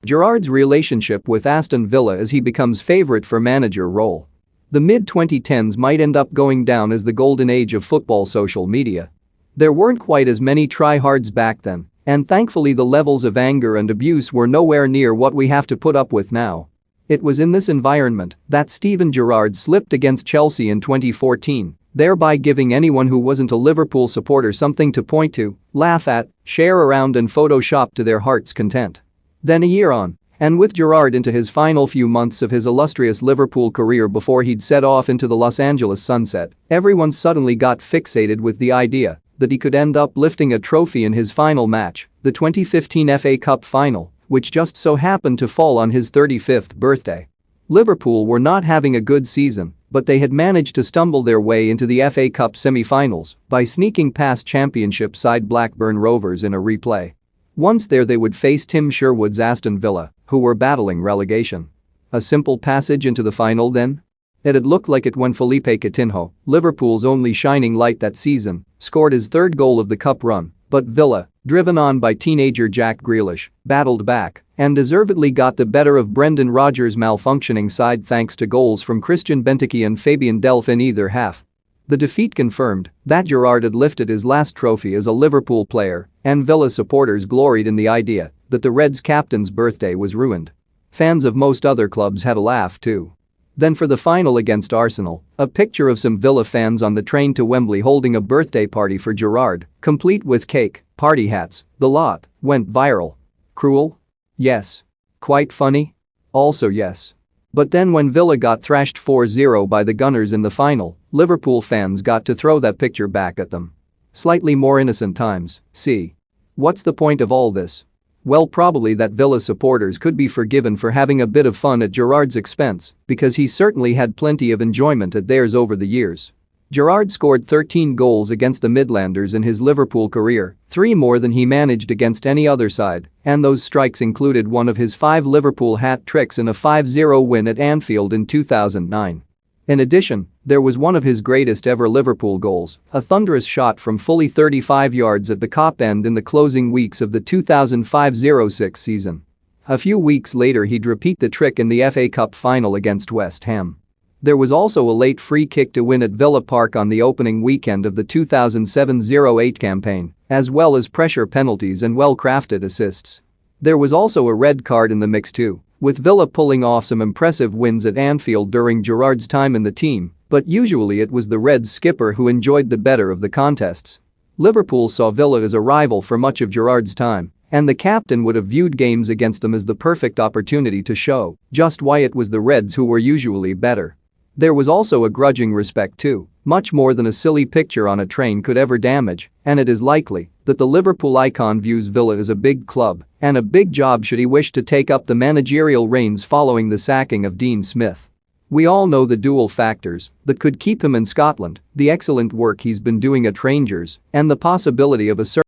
Gerrard's relationship with Aston Villa as he becomes favourite for manager role. The mid-2010s might end up going down as the golden age of football social media. There weren't quite as many tryhards back then, and thankfully the levels of anger and abuse were nowhere near what we have to put up with now. It was in this environment that Steven Gerrard slipped against Chelsea in 2014, thereby giving anyone who wasn't a Liverpool supporter something to point to, laugh at, share around and Photoshop to their heart's content. Then a year on, and with Gerrard into his final few months of his illustrious Liverpool career before he'd set off into the Los Angeles sunset, everyone suddenly got fixated with the idea that he could end up lifting a trophy in his final match, the 2015 FA Cup final, which just so happened to fall on his 35th birthday. Liverpool were not having a good season, but they had managed to stumble their way into the FA Cup semi-finals by sneaking past Championship side Blackburn Rovers in a replay. Once there they would face Tim Sherwood's Aston Villa, who were battling relegation. A simple passage into the final then? It had looked like it when Felipe Coutinho, Liverpool's only shining light that season, scored his third goal of the cup run, but Villa, driven on by teenager Jack Grealish, battled back and deservedly got the better of Brendan Rodgers' malfunctioning side thanks to goals from Christian Benteke and Fabian Delph in either half. The defeat confirmed that Gerrard had lifted his last trophy as a Liverpool player, and Villa supporters gloried in the idea that the Reds' captain's birthday was ruined. Fans of most other clubs had a laugh too. Then for the final against Arsenal, a picture of some Villa fans on the train to Wembley holding a birthday party for Gerrard, complete with cake, party hats, the lot, went viral. Cruel? Yes. Quite funny? Also yes. But then when Villa got thrashed 4-0 by the Gunners in the final, Liverpool fans got to throw that picture back at them. Slightly more innocent times, see. What's the point of all this? Well, probably that Villa supporters could be forgiven for having a bit of fun at Gerrard's expense, because he certainly had plenty of enjoyment at theirs over the years. Gerrard scored 13 goals against the Midlanders in his Liverpool career, 3 more than he managed against any other side, and those strikes included one of his 5 Liverpool hat-tricks in a 5-0 win at Anfield in 2009. In addition, there was one of his greatest ever Liverpool goals, a thunderous shot from fully 35 yards at the Kop end in the closing weeks of the 2005-06 season. A few weeks later he'd repeat the trick in the FA Cup final against West Ham. There was also a late free kick to win at Villa Park on the opening weekend of the 2007-08 campaign, as well as pressure penalties and well-crafted assists. There was also a red card in the mix too, with Villa pulling off some impressive wins at Anfield during Gerrard's time in the team, but usually it was the Reds skipper who enjoyed the better of the contests. Liverpool saw Villa as a rival for much of Gerrard's time, and the captain would have viewed games against them as the perfect opportunity to show just why it was the Reds who were usually better. There was also a grudging respect too, much more than a silly picture on a train could ever damage, and it is likely that the Liverpool icon views Villa as a big club and a big job should he wish to take up the managerial reins following the sacking of Dean Smith. We all know the dual factors that could keep him in Scotland, the excellent work he's been doing at Rangers, and the possibility of a